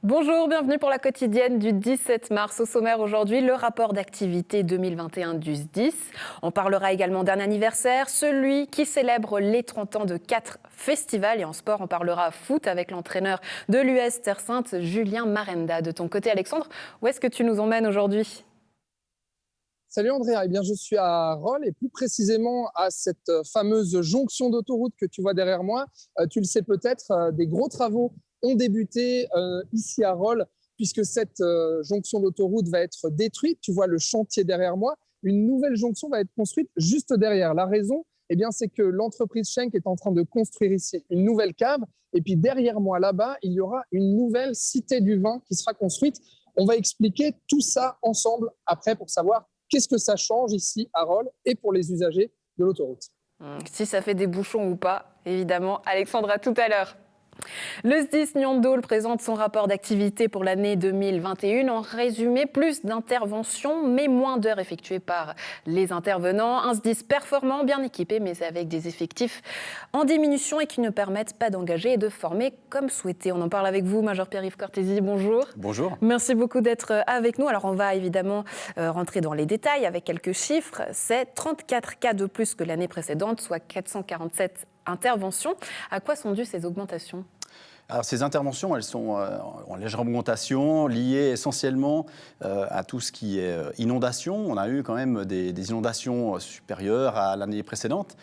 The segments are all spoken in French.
Bonjour, bienvenue pour la quotidienne du 17 mars. Au sommaire aujourd'hui, le rapport d'activité 2021 du SDIS. On parlera également d'un anniversaire, celui qui célèbre les 30 ans de 4 festivals. Et en sport, on parlera foot avec l'entraîneur de l'US Terre Sainte, Julien Marenda. De ton côté, Alexandre, où est-ce que tu nous emmènes aujourd'hui ? Salut Andrea, eh bien, je suis à Rolle et plus précisément à cette fameuse jonction d'autoroute que tu vois derrière moi. Tu le sais peut-être, des gros travaux ont débuté ici à Rolle puisque cette jonction d'autoroute va être détruite. Tu vois le chantier derrière moi. Une nouvelle jonction va être construite juste derrière. La raison, eh bien, c'est que l'entreprise Schenck est en train de construire ici une nouvelle cave. Et puis derrière moi, là-bas, il y aura une nouvelle cité du vin qui sera construite. On va expliquer tout ça ensemble après pour savoir qu'est-ce que ça change ici à Rolle et pour les usagers de l'autoroute. Si ça fait des bouchons ou pas, évidemment. Alexandre, à tout à l'heure. Le SDIS Nyandol présente son rapport d'activité pour l'année 2021. En résumé, plus d'interventions, mais moins d'heures effectuées par les intervenants. Un SDIS performant, bien équipé, mais avec des effectifs en diminution et qui ne permettent pas d'engager et de former comme souhaité. On en parle avec vous, Major Pierre-Yves Cortési. Bonjour. Bonjour. Merci beaucoup d'être avec nous. Alors, on va évidemment rentrer dans les détails avec quelques chiffres. C'est 34 cas de plus que l'année précédente, soit 447 interventions. À quoi sont dues ces augmentations ? Alors, ces interventions, elles sont en légère augmentation, liées essentiellement à tout ce qui est inondation. On a eu quand même des inondations supérieures à l'année précédente,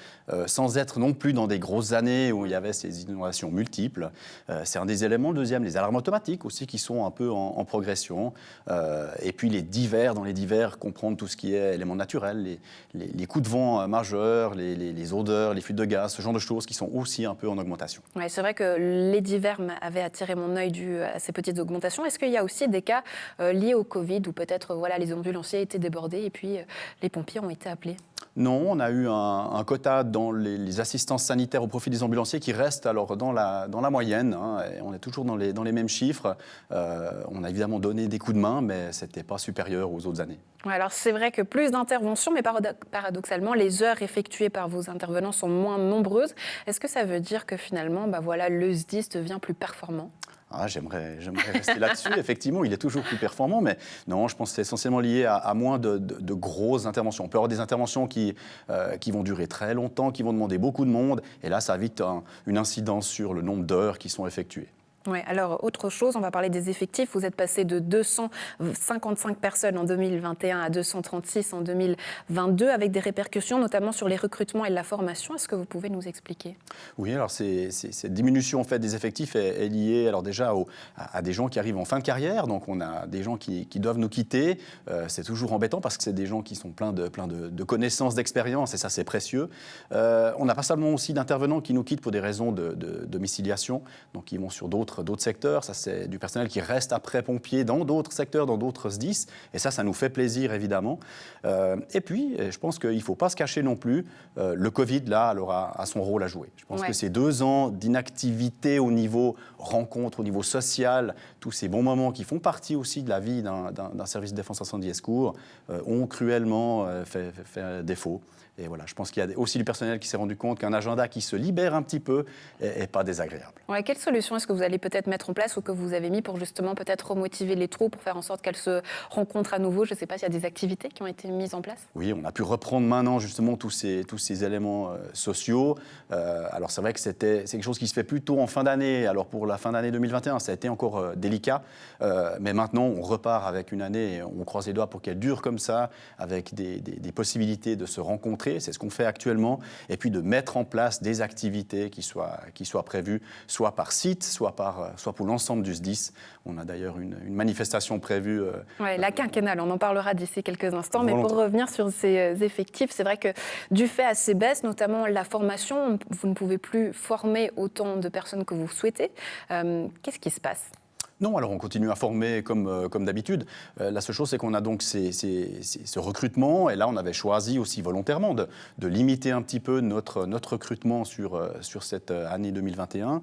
sans être non plus dans des grosses années où il y avait ces inondations multiples. C'est un des éléments. Le deuxième, les alarmes automatiques aussi qui sont un peu en progression. Et puis les divers, dans les divers, comprendre tout ce qui est éléments naturels, les coups de vent majeurs, les odeurs, les fuites de gaz, ce genre de choses qui sont aussi un peu en augmentation. Ouais, c'est vrai que les divers avait attiré mon œil dû à ces petites augmentations. Est-ce qu'il y a aussi des cas liés au Covid où peut-être les ambulanciers étaient débordés et puis les pompiers ont été appelés ? Non, on a eu un quota dans les assistances sanitaires au profit des ambulanciers qui reste alors dans la moyenne. Et on est toujours dans les mêmes chiffres. On a évidemment donné des coups de main, mais ce n'était pas supérieur aux autres années. Ouais, alors c'est vrai que plus d'interventions, mais paradoxalement, les heures effectuées par vos intervenants sont moins nombreuses. Est-ce que ça veut dire que finalement, le SDIS devient plus performant ? J'aimerais rester là-dessus. Effectivement, il est toujours plus performant, mais non, je pense que c'est essentiellement lié à moins de grosses interventions. On peut avoir des interventions qui vont durer très longtemps, qui vont demander beaucoup de monde, et là, ça a vite une incidence sur le nombre d'heures qui sont effectuées. Oui, alors autre chose, on va parler des effectifs. Vous êtes passé de 255 personnes en 2021 à 236 en 2022, avec des répercussions notamment sur les recrutements et la formation. Est-ce que vous pouvez nous expliquer ? Oui, alors cette diminution en fait, des effectifs est liée alors déjà à des gens qui arrivent en fin de carrière. Donc on a des gens qui doivent nous quitter. C'est toujours embêtant parce que c'est des gens qui sont pleins de connaissances, d'expérience, et ça c'est précieux. On a pas seulement aussi d'intervenants qui nous quittent pour des raisons de domiciliation, donc ils vont sur d'autres secteurs. Ça, c'est du personnel qui reste après pompiers dans d'autres secteurs, dans d'autres SDIS. Et ça nous fait plaisir, évidemment. Et puis, je pense qu'il ne faut pas se cacher non plus. Le Covid, là, alors, a son rôle à jouer. Je pense que ces 2 ans d'inactivité au niveau rencontre, au niveau social, tous ces bons moments qui font partie aussi de la vie d'un service de défense incendie et secours, ont cruellement fait défaut. Et voilà, je pense qu'il y a aussi du personnel qui s'est rendu compte qu'un agenda qui se libère un petit peu n'est pas désagréable. Ouais, quelle solution est-ce que vous allez peut-être mettre en place ou que vous avez mis pour justement peut-être remotiver les troupes, pour faire en sorte qu'elles se rencontrent à nouveau ? Je ne sais pas s'il y a des activités qui ont été mises en place. Oui, on a pu reprendre maintenant justement tous ces éléments sociaux. Alors c'est vrai que c'est quelque chose qui se fait plutôt en fin d'année. Alors pour la fin d'année 2021, ça a été encore délicat. Mais maintenant, on repart avec une année, on croise les doigts pour qu'elle dure comme ça, avec des possibilités de se rencontrer. C'est ce qu'on fait actuellement. Et puis de mettre en place des activités qui soient prévues, soit par site, soit pour l'ensemble du SDIS. On a d'ailleurs une manifestation prévue. La quinquennale, on en parlera d'ici quelques instants. Volontaire. Mais pour revenir sur ces effectifs, c'est vrai que du fait à ces baisses, notamment la formation, vous ne pouvez plus former autant de personnes que vous souhaitez. Qu'est-ce qui se passe ? Non, alors on continue à former comme d'habitude. La seule chose, c'est qu'on a donc ce recrutement, et là on avait choisi aussi volontairement de limiter un petit peu notre recrutement sur cette année 2021.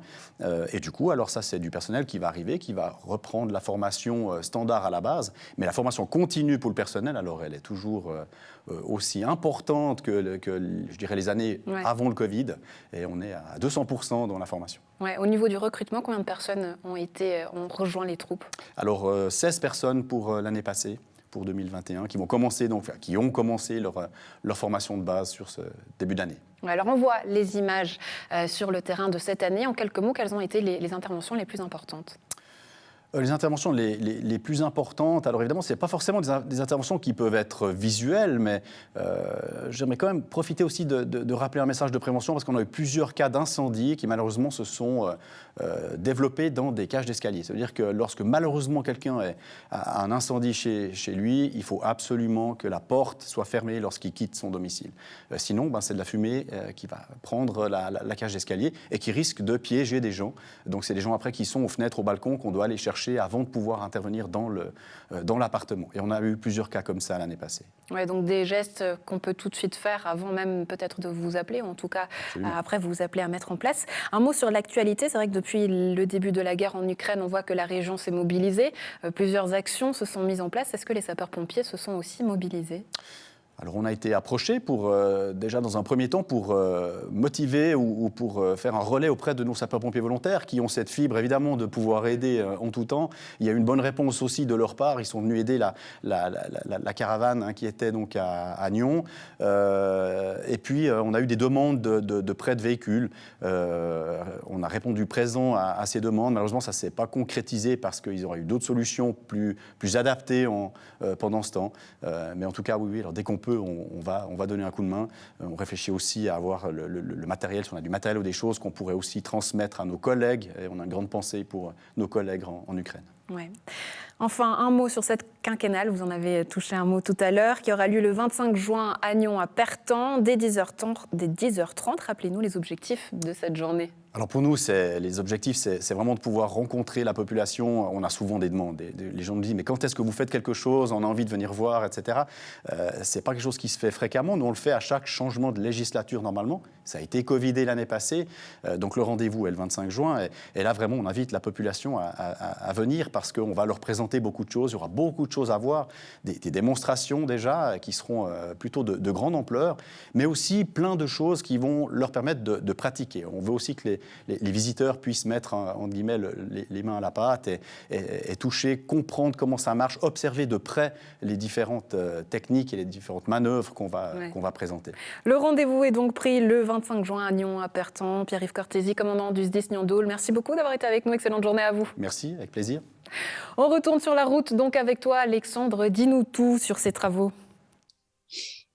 Et du coup, alors ça c'est du personnel qui va arriver, qui va reprendre la formation standard à la base, mais la formation continue pour le personnel, alors elle est toujours aussi importante que je dirais les années avant le Covid, et on est à 200% dans la formation. Ouais, au niveau du recrutement, combien de personnes ont rejoint les troupes? Alors, 16 personnes pour l'année passée, pour 2021, qui ont commencé leur formation de base sur ce début d'année. Ouais, alors on voit les images sur le terrain de cette année. En quelques mots, quelles ont été les interventions les plus importantes? Les interventions les plus importantes, alors évidemment, ce n'est pas forcément des interventions qui peuvent être visuelles, mais j'aimerais quand même profiter aussi de rappeler un message de prévention, parce qu'on a eu plusieurs cas d'incendie qui malheureusement se sont développés dans des cages d'escalier. Ça veut dire que lorsque malheureusement quelqu'un a un incendie chez lui, il faut absolument que la porte soit fermée lorsqu'il quitte son domicile. Sinon, c'est de la fumée qui va prendre la cage d'escalier et qui risque de piéger des gens. Donc c'est des gens après qui sont aux fenêtres, au balcon, qu'on doit aller chercher avant de pouvoir intervenir dans l'appartement. Et on a eu plusieurs cas comme ça l'année passée. Ouais, donc des gestes qu'on peut tout de suite faire avant même peut-être de vous appeler, ou en tout cas après vous appeler à mettre en place. Un mot sur l'actualité, c'est vrai que depuis le début de la guerre en Ukraine, on voit que la région s'est mobilisée, plusieurs actions se sont mises en place. Est-ce que les sapeurs-pompiers se sont aussi mobilisés ? Alors on a été approché déjà dans un premier temps pour motiver ou pour faire un relais auprès de nos sapeurs-pompiers volontaires qui ont cette fibre évidemment de pouvoir aider en tout temps. Il y a eu une bonne réponse aussi de leur part. Ils sont venus aider la caravane qui était donc à Nyon. Et puis on a eu des demandes de prêt de véhicules. On a répondu présent à ces demandes. Malheureusement ça ne s'est pas concrétisé parce qu'ils auraient eu d'autres solutions plus adaptées pendant ce temps. Mais en tout cas oui, alors dès qu'on peut, on va donner un coup de main. On réfléchit aussi à avoir le matériel, si on a du matériel ou des choses qu'on pourrait aussi transmettre à nos collègues. Et on a une grande pensée pour nos collègues en Ukraine. Ouais. Enfin, un mot sur cette quinquennale, vous en avez touché un mot tout à l'heure, qui aura lieu le 25 juin à Nyon, à Pertan, dès 10h30. Rappelez-nous les objectifs de cette journée. Alors pour nous, les objectifs, c'est vraiment de pouvoir rencontrer la population. On a souvent des demandes. Les gens nous disent, mais quand est-ce que vous faites quelque chose ? On a envie de venir voir, etc. C'est pas quelque chose qui se fait fréquemment. Nous, on le fait à chaque changement de législature normalement. Ça a été covidé l'année passée. Donc le rendez-vous est le 25 juin. Et là, vraiment, on invite la population à venir parce qu'on va leur présenter beaucoup de choses. Il y aura beaucoup de choses à voir. Des démonstrations déjà qui seront plutôt de grande ampleur, mais aussi plein de choses qui vont leur permettre de pratiquer. On veut aussi que les visiteurs puissent mettre entre guillemets les mains à la pâte et toucher, comprendre comment ça marche, observer de près les différentes techniques et les différentes manœuvres qu'on va présenter. Le rendez-vous est donc pris le 25 juin à Nyon, à Pertan. Pierre-Yves Cortési, commandant du SDIS Nyon-Dole, merci beaucoup d'avoir été avec nous. Excellente journée à vous. Merci, avec plaisir. On retourne sur la route donc avec toi, Alexandre. Dis-nous tout sur ces travaux.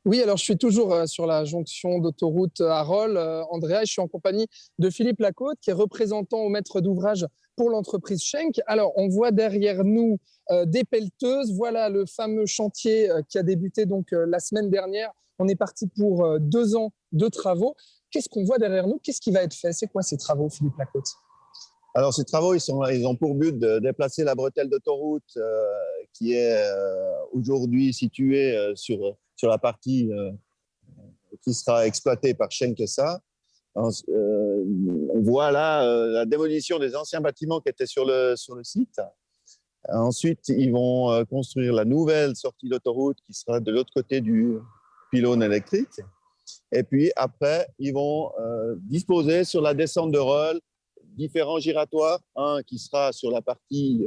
Oui, alors je suis toujours sur la jonction d'autoroute à Rolle, Andrea, et je suis en compagnie de Philippe Lacôte, qui est représentant au maître d'ouvrage pour l'entreprise Schenck. Alors, on voit derrière nous des pelleteuses. Voilà le fameux chantier qui a débuté donc la semaine dernière. On est parti pour 2 ans de travaux. Qu'est-ce qu'on voit derrière nous ? Qu'est-ce qui va être fait ? C'est quoi ces travaux, Philippe Lacôte ? Alors, ces travaux, ils ont pour but de déplacer la bretelle d'autoroute qui est aujourd'hui située sur la partie qui sera exploitée par Schenck SA. On voit là la démolition des anciens bâtiments qui étaient sur le site. Ensuite, ils vont construire la nouvelle sortie d'autoroute qui sera de l'autre côté du pylône électrique. Et puis après, ils vont disposer sur la descente de Rolle différents giratoires, un qui sera sur la partie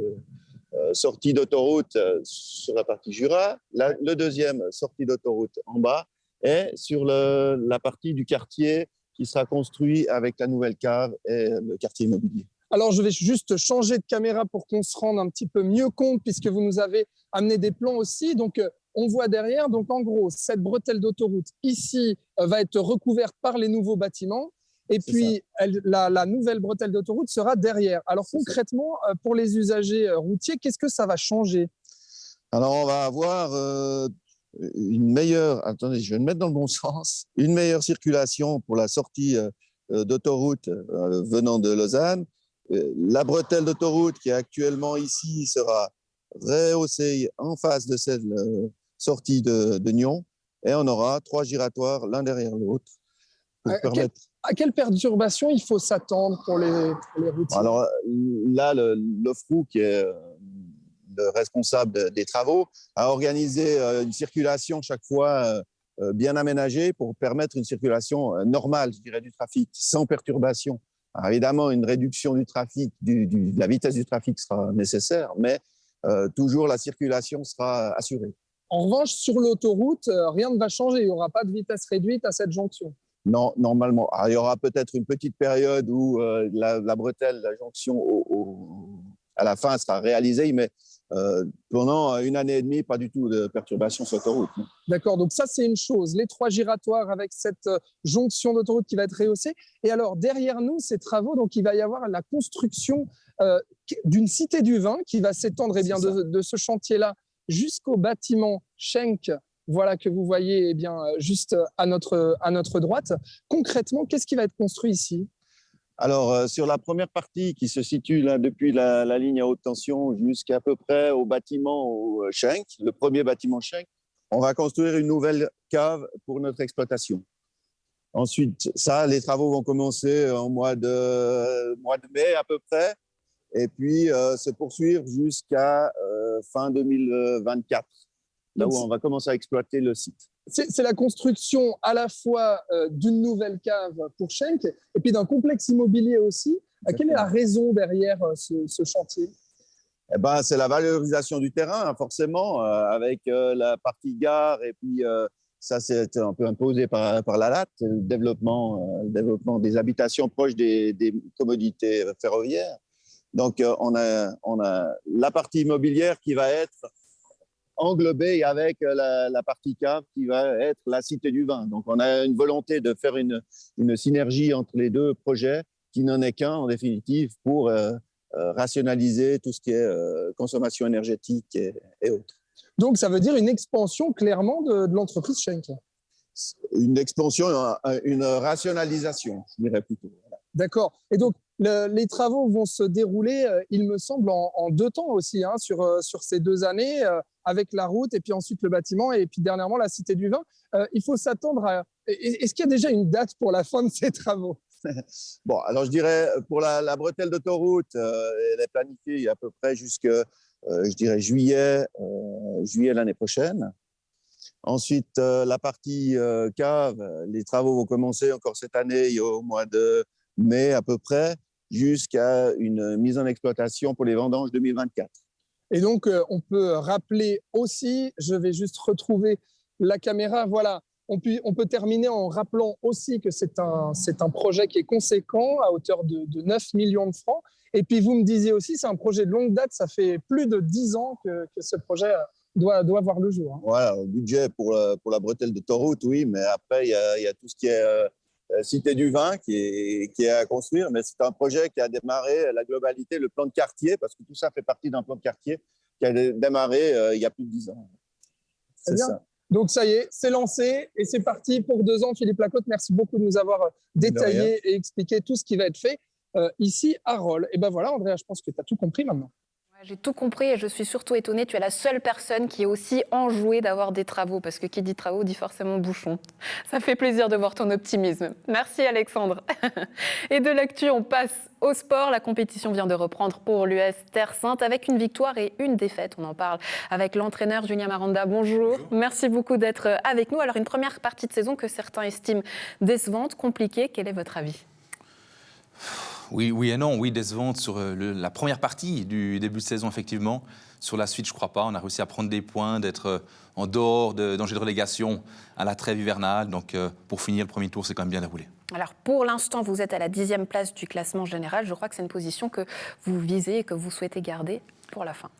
sortie d'autoroute sur la partie Jura, le deuxième sortie d'autoroute en bas, et sur la partie du quartier qui sera construit avec la nouvelle cave et le quartier immobilier. Alors, je vais juste changer de caméra pour qu'on se rende un petit peu mieux compte, puisque vous nous avez amené des plans aussi. Donc, on voit derrière, donc en gros, cette bretelle d'autoroute ici va être recouverte par les nouveaux bâtiments. Et puis, la nouvelle bretelle d'autoroute sera derrière. Alors, concrètement, pour les usagers routiers, qu'est-ce que ça va changer ? Alors, on va avoir une meilleure... Attendez, je vais me mettre dans le bon sens. Une meilleure circulation pour la sortie d'autoroute venant de Lausanne. La bretelle d'autoroute qui est actuellement ici sera rehaussée en face de celle sortie de Nyon. Et on aura 3 giratoires l'un derrière l'autre pour permettre... À quelle perturbation il faut s'attendre pour les routiers ? Alors là, l'OFROU, qui est le responsable des travaux, a organisé une circulation chaque fois bien aménagée pour permettre une circulation normale, je dirais, du trafic, sans perturbation. Alors, évidemment, une réduction du trafic, de la vitesse du trafic sera nécessaire, mais toujours la circulation sera assurée. En revanche, sur l'autoroute, rien ne va changer. Il n'y aura pas de vitesse réduite à cette jonction. Non, normalement. Alors, il y aura peut-être une petite période où la bretelle, la jonction à la fin sera réalisée, mais pendant 1 année et demie, pas du tout de perturbation sur l'autoroute. D'accord, donc ça c'est une chose. Les 3 giratoires avec cette jonction d'autoroute qui va être rehaussée. Et alors derrière nous, ces travaux, donc il va y avoir la construction d'une cité du vin qui va s'étendre de ce chantier-là jusqu'au bâtiment Schenk. Voilà que vous voyez juste à notre droite. Concrètement, qu'est-ce qui va être construit ici ? Alors, sur la première partie qui se situe là, depuis la ligne à haute tension jusqu'à peu près au bâtiment Schenk, le premier bâtiment Schenk, on va construire une nouvelle cave pour notre exploitation. Ensuite, les travaux vont commencer au mois de mai à peu près, et puis se poursuivre jusqu'à fin 2024, là où on va commencer à exploiter le site. C'est la construction à la fois d'une nouvelle cave pour Schenk et puis d'un complexe immobilier aussi. Quelle est la raison derrière ce chantier ? Eh ben, c'est la valorisation du terrain, forcément, avec la partie gare. Et puis, ça, c'est un peu imposé par la LAT, le développement des habitations proches des commodités ferroviaires. Donc, on a la partie immobilière qui va être englobée avec la partie cave qui va être la Cité du Vin. Donc, on a une volonté de faire une synergie entre les deux projets qui n'en est qu'un, en définitive, pour rationaliser tout ce qui est consommation énergétique et autres. Donc, ça veut dire une expansion clairement de l'entreprise Schenk. Une expansion, une rationalisation, je dirais plutôt. D'accord. Et donc, les travaux vont se dérouler, il me semble, en 2 temps aussi, hein, sur ces 2 années, avec la route et puis ensuite le bâtiment et puis dernièrement la Cité du Vin. Il faut s'attendre à… Est-ce qu'il y a déjà une date pour la fin de ces travaux ? Bon, alors je dirais, pour la bretelle d'autoroute, elle est planifiée à peu près jusque, je dirais, juillet l'année prochaine. Ensuite, la partie cave, les travaux vont commencer encore cette année, au mois de mai à peu près, jusqu'à une mise en exploitation pour les vendanges 2024. Et donc, on peut rappeler aussi, je vais juste retrouver la caméra, voilà, on peut terminer en rappelant aussi que c'est un projet qui est conséquent, à hauteur de 9 millions de francs. Et puis, vous me disiez aussi, c'est un projet de longue date, ça fait plus de 10 ans que ce projet doit voir le jour. Hein. Voilà, le budget pour la bretelle d'autoroute, oui, mais après, il y a tout ce qui est Cité du Vin qui est à construire, mais c'est un projet qui a démarré la globalité, le plan de quartier, parce que tout ça fait partie d'un plan de quartier qui a démarré il y a plus de 10 ans. C'est bien. Ça. Donc ça y est, c'est lancé et c'est parti pour 2 ans. Philippe Lacote, merci beaucoup de nous avoir détaillé et expliqué tout ce qui va être fait ici à Rolle. Et ben voilà, Andrea, je pense que tu as tout compris maintenant. J'ai tout compris et je suis surtout étonnée. Tu es la seule personne qui est aussi enjouée d'avoir des travaux, parce que qui dit travaux dit forcément bouchon. Ça fait plaisir de voir ton optimisme. Merci Alexandre. Et de l'actu, on passe au sport. La compétition vient de reprendre pour l'US Terre Sainte avec une victoire et une défaite. On en parle avec l'entraîneur Julien Maranda. Bonjour. Merci beaucoup d'être avec nous. Alors une première partie de saison que certains estiment décevante, compliquée. Quel est votre avis ? Oui et non. Oui, décevante sur la première partie du début de saison, effectivement. Sur la suite, je ne crois pas. On a réussi à prendre des points, d'être en dehors de danger de relégation à la trêve hivernale. Donc, pour finir, le premier tour, c'est quand même bien déroulé. Alors, pour l'instant, vous êtes à la 10e place du classement général. Je crois que c'est une position que vous visez et que vous souhaitez garder pour la fin.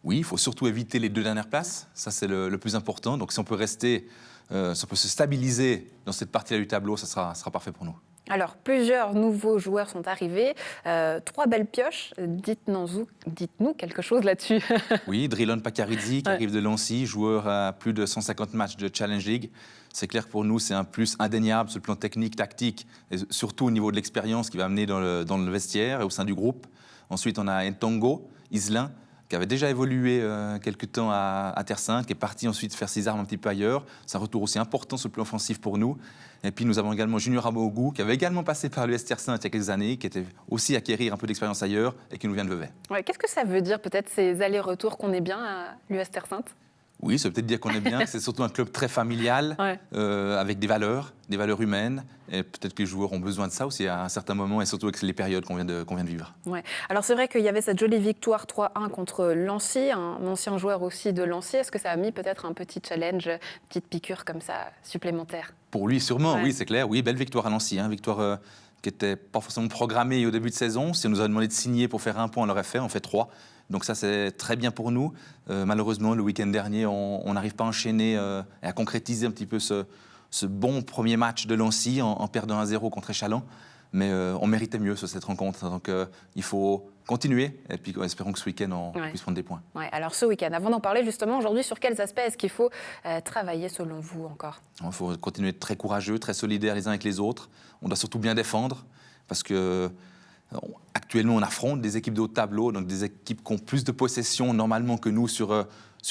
Oui, il faut surtout éviter les 2 dernières places. Ça, c'est le plus important. Donc, si on peut rester, si on peut se stabiliser dans cette partie-là du tableau, ça sera parfait pour nous. Alors, plusieurs nouveaux joueurs sont arrivés, 3 belles pioches. Dites-nous quelque chose là-dessus. Oui, Drilon Pakaridze qui arrive de Lancy, joueur à plus de 150 matchs de Challenge League. C'est clair que pour nous, c'est un plus indéniable sur le plan technique, tactique, et surtout au niveau de l'expérience qu'il va amener dans le vestiaire et au sein du groupe. Ensuite, on a Ntongo, Iselin, qui avait déjà évolué quelque temps à Terre Sainte, qui est parti ensuite faire ses armes un petit peu ailleurs. C'est un retour aussi important sur le plan offensif pour nous. Et puis nous avons également Junior Amougou, qui avait également passé par l'US Terre Sainte il y a quelques années, qui était aussi acquérir un peu d'expérience ailleurs et qui nous vient de Vevey. Ouais, qu'est-ce que ça veut dire peut-être ces allers-retours qu'on est bien à l'US Terre Sainte ? Oui, ça veut peut-être dire qu'on est bien, que c'est surtout un club très familial, Ouais. avec des valeurs humaines. Et peut-être que les joueurs ont besoin de ça aussi à un certain moment, et surtout avec les périodes qu'on vient de vivre. Ouais. Alors c'est vrai qu'il y avait cette jolie victoire 3-1 contre Lancy, un ancien joueur aussi de Lancy. Est-ce que ça a mis peut-être un petit challenge, une petite piqûre comme ça supplémentaire? Pour lui, sûrement, Ouais. oui, c'est clair. Oui, belle victoire à Nancy, hein, victoire qui n'était pas forcément programmée au début de saison. Si on nous avait demandé de signer pour faire 1 point, on l'aurait fait, on fait 3. Donc ça, c'est très bien pour nous. Malheureusement, le week-end dernier, on n'arrive pas à enchaîner et à concrétiser un petit peu ce bon premier match de Lancy en perdant 1-0 contre Échalon. Mais on méritait mieux sur cette rencontre. Donc il faut continuer. Et puis espérons que ce week-end, on puisse prendre des points. Ouais, alors ce week-end, avant d'en parler justement aujourd'hui, sur quels aspects est-ce qu'il faut travailler selon vous encore? Il faut continuer d'être très courageux, très solidaires les uns avec les autres. On doit surtout bien défendre parce que actuellement, on affronte des équipes de haut tableau, donc des équipes qui ont plus de possession normalement que nous sur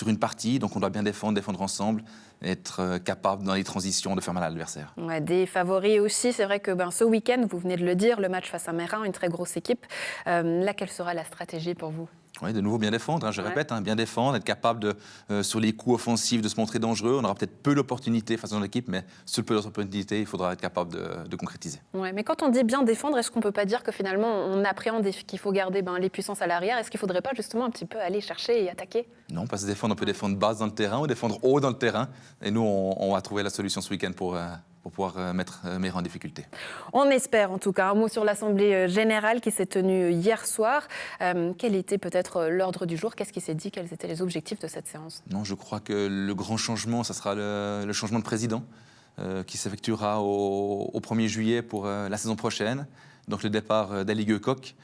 une partie. Donc on doit bien défendre ensemble, et être capable dans les transitions de faire mal à l'adversaire. Ouais, des favoris aussi, c'est vrai que ce week-end, vous venez de le dire, le match face à Meyrin, une très grosse équipe. Là, quelle sera la stratégie pour vous? Oui, de nouveau bien défendre, je répète, bien défendre, être capable sur les coups offensifs de se montrer dangereux. On aura peut-être peu d'opportunités face à notre équipe, mais sur le peu d'opportunités, il faudra être capable de concrétiser. Ouais, mais quand on dit bien défendre, est-ce qu'on ne peut pas dire que finalement on appréhende qu'il faut garder les puissances à l'arrière? Est-ce qu'il ne faudrait pas justement un petit peu aller chercher et attaquer? Non, pas se défendre, on peut défendre basse dans le terrain ou défendre haut dans le terrain. Et nous, on va trouver la solution ce week-end pour pouvoir mettre Meyrin en difficulté. On espère en tout cas. Un mot sur l'Assemblée générale qui s'est tenue hier soir. Quel était peut-être l'ordre du jour? Qu'est-ce qui s'est dit? Quels étaient les objectifs de cette séance? Non, je crois que le grand changement, ça sera le changement de président qui s'effectuera au 1er juillet pour la saison prochaine. Donc le départ d'Ali Guecoq,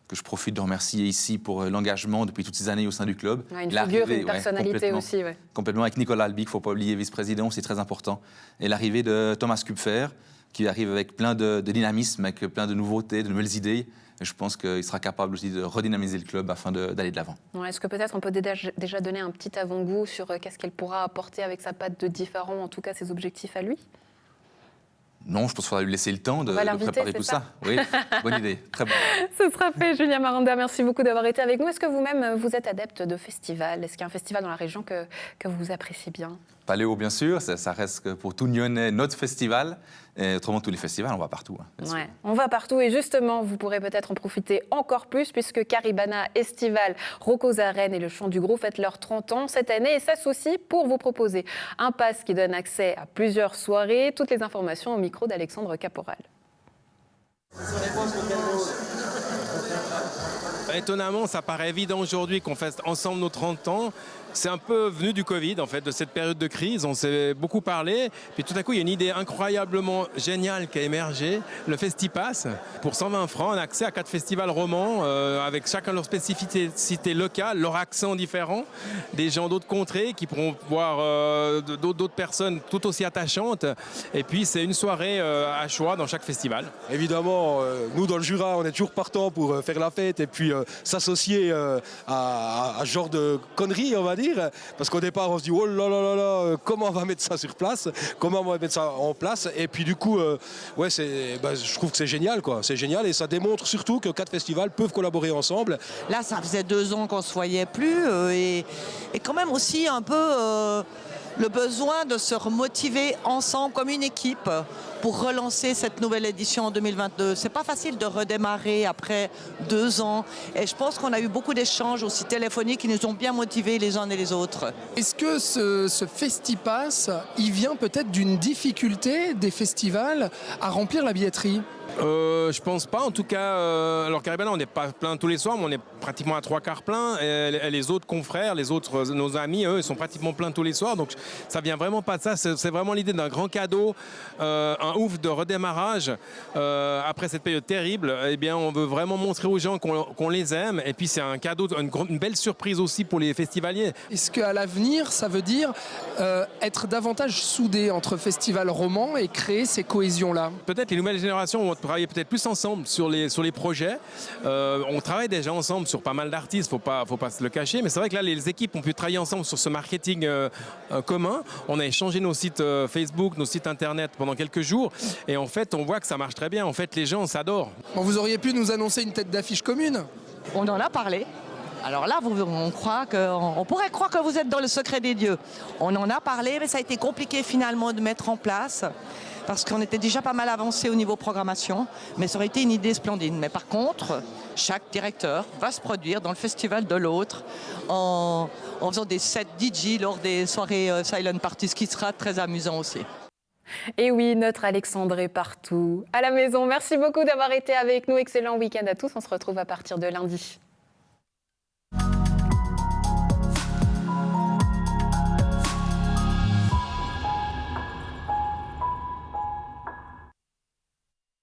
que je profite de remercier ici pour l'engagement depuis toutes ces années au sein du club. Une figure, une personnalité aussi. Ouais. Complètement, avec Nicolas Albi, qu'il ne faut pas oublier, vice-président, c'est très important. Et l'arrivée de Thomas Kupfer, qui arrive avec plein de dynamisme, avec plein de nouveautés, de nouvelles idées. Et je pense qu'il sera capable aussi de redynamiser le club afin d'aller de l'avant. Ouais, est-ce que peut-être on peut déjà donner un petit avant-goût sur qu'est-ce qu'elle pourra apporter avec sa patte de différent, en tout cas ses objectifs à lui? Non, je pense qu'il faudra lui laisser le temps de préparer tout ça. Oui, bonne idée, très bonne. Ce sera fait, Julien Maranda. Merci beaucoup d'avoir été avec nous. Est-ce que vous-même, vous êtes adepte de festivals? Est-ce qu'il y a un festival dans la région que vous appréciez bien? Paléo, bien sûr, ça reste pour tout Nyonnais notre festival. Et autrement, tous les festivals, on va partout. Ouais, on va partout et justement, vous pourrez peut-être en profiter encore plus puisque Caribana Estival, Rocosaren et le Chant du Gros fêtent leurs 30 ans cette année et s'associent pour vous proposer un pass qui donne accès à plusieurs soirées. Toutes les informations au micro d'Alexandre Caporal. Étonnamment, ça paraît évident aujourd'hui qu'on fête ensemble nos 30 ans. C'est un peu venu du Covid, en fait, de cette période de crise. On s'est beaucoup parlé. Puis tout à coup, il y a une idée incroyablement géniale qui a émergé, le Festipass. Pour 120 francs, on a accès à 4 festivals romans, avec chacun leur spécificité locale, leur accent différent. Des gens d'autres contrées qui pourront voir d'autres personnes tout aussi attachantes. Et puis, c'est une soirée à choix dans chaque festival. Évidemment, nous, dans le Jura, on est toujours partants pour faire la fête et puis s'associer à ce genre de conneries, on va dire. Parce qu'au départ, on se dit, oh là là là là, comment on va mettre ça sur place? Comment on va mettre ça en place? Et puis du coup, je trouve que c'est génial, quoi. C'est génial et ça démontre surtout que 4 festivals peuvent collaborer ensemble. Là, ça faisait 2 ans qu'on ne se voyait plus et quand même aussi un peu le besoin de se remotiver ensemble comme une équipe pour relancer cette nouvelle édition en 2022. C'est pas facile de redémarrer après 2 ans et je pense qu'on a eu beaucoup d'échanges aussi téléphoniques qui nous ont bien motivés les uns et les autres. Est-ce que ce Festipass, il vient peut-être d'une difficulté des festivals à remplir la billetterie? Je pense pas. En tout cas, alors Caribana, on n'est pas plein tous les soirs, mais on est pratiquement à 3/4 plein. Et les autres confrères, nos amis, eux, ils sont pratiquement pleins tous les soirs. Donc ça vient vraiment pas de ça. C'est vraiment l'idée d'un grand cadeau, un ouf de redémarrage après cette période terrible. Eh bien, on veut vraiment montrer aux gens qu'on les aime. Et puis c'est un cadeau, une belle surprise aussi pour les festivaliers. Est-ce qu'à l'avenir, ça veut dire être davantage soudés entre festivals romans et créer ces cohésions-là? Peut-être les nouvelles générations vont travailler peut-être plus ensemble sur les projets. On travaille déjà ensemble sur pas mal d'artistes, faut pas se le cacher, mais c'est vrai que là les équipes ont pu travailler ensemble sur ce marketing commun. On a échangé nos sites Facebook, nos sites internet pendant quelques jours et en fait on voit que ça marche très bien. En fait les gens s'adorent. Bon, vous auriez pu nous annoncer une tête d'affiche commune? On en a parlé. Alors là, on pourrait croire que vous êtes dans le secret des dieux. On en a parlé, mais ça a été compliqué finalement de mettre en place parce qu'on était déjà pas mal avancé au niveau programmation, mais ça aurait été une idée splendide. Mais par contre, chaque directeur va se produire dans le festival de l'autre en faisant des sets DJ lors des soirées Silent Party, ce qui sera très amusant aussi. Et oui, notre Alexandre est partout, à la maison. Merci beaucoup d'avoir été avec nous. Excellent week-end à tous. On se retrouve à partir de lundi.